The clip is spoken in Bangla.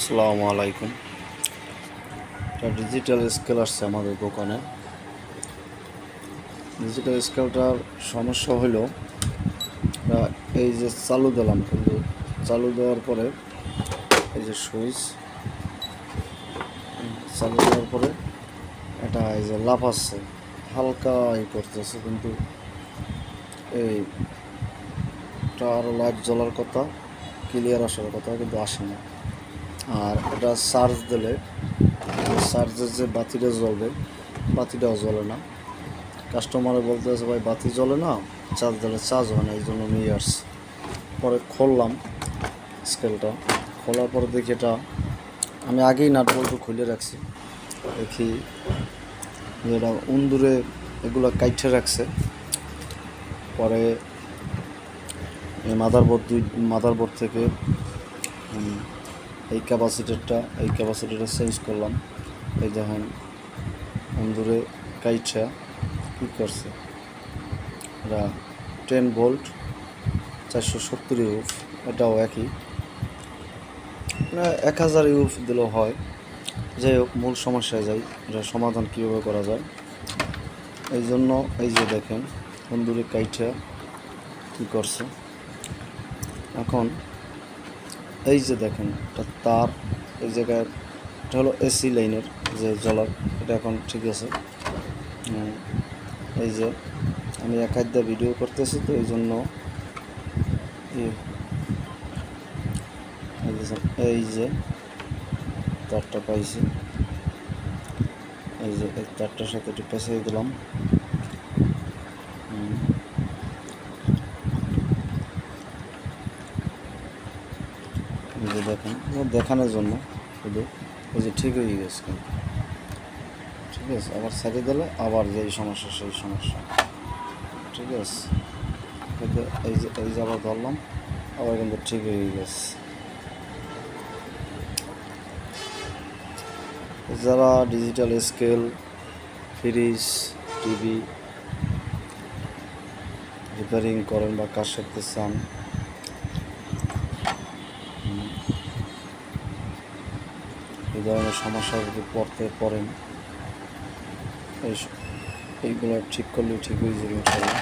আসসালামু আলাইকুম। এটা ডিজিটাল স্কেল আসছে আমাদের দোকানে। ডিজিটাল স্কেলটার সমস্যা হলো এই যে চালু দিলাম, কিন্তু চালু দেওয়ার পরে এই যে সুইচ চালু দেওয়ার পরে এটা এই যে লাফাচ্ছে, হালকা করতেছে, কিন্তু এইটা আরও লাইট জ্বলার কথা, ক্লিয়ার আসার কথা, কিন্তু আসে না। আর এটা চার্জ দিলে চার্জের যে বাতিটা জ্বলবে, বাতিটাও জ্বলে না। কাস্টমারে বলতেছে ভাই বাতি জ্বলে না, চার্জ দিলে চার্জ হয় না, এই জন্য নিয়ে আসছি। পরে খুললাম স্কেলটা, খোলার পরে দেখি এটা আমি আগেই নাট বল্টু খুলে রাখছি, দেখি যে এটা উন্দুরে এগুলো কাইটে রাখছে। পরে এই মাদারবোর্ড থেকে এই ক্যাপাসিটারটা চেঞ্জ করলাম। এই দেখেন উন্দুরে কাইটটা কী করছে, এটা 10 ভোল্ট 470 ইউফ, এটাও একই, মানে 1000 ইউফ দিলেও হয়। যাই হোক, মূল সমস্যায় যাই, এটা সমাধান কীভাবে করা যায়। এই জন্য এই যে দেখেন তন্দুরি কাইটা কী করছে। এখন এই যে দেখেন এটা তার, এই জায়গায় এটা হলো এসি লাইনের যে জ্বলার, এটা এখন ঠিক আছে। এই যে আমি এক হাত দিয়ে ভিডিও করতেছি, তো এই জন্য এই যে তারটা পাইছি, এই যে এই তারটার সাথে একটু পেঁচিয়ে দিলাম। এই যে দেখেন, দেখানোর জন্য শুধু, এই যে ঠিক হয়ে গেছে, ঠিক আছে। আবার সাইডে দিলে আবার যেই সমস্যা সেই সমস্যা, ঠিক আছে। এই যে আবার ধরলাম, আবার কিন্তু ঠিক হয়ে গেছে। যারা digital scale, fridge, TV repairing করেন বা কাজ করতে চান, এই ধরনের সমস্যা যদি পড়েন, এইগুলো ঠিক করলে ঠিক হয়ে যাবে ইনশাআল্লাহ।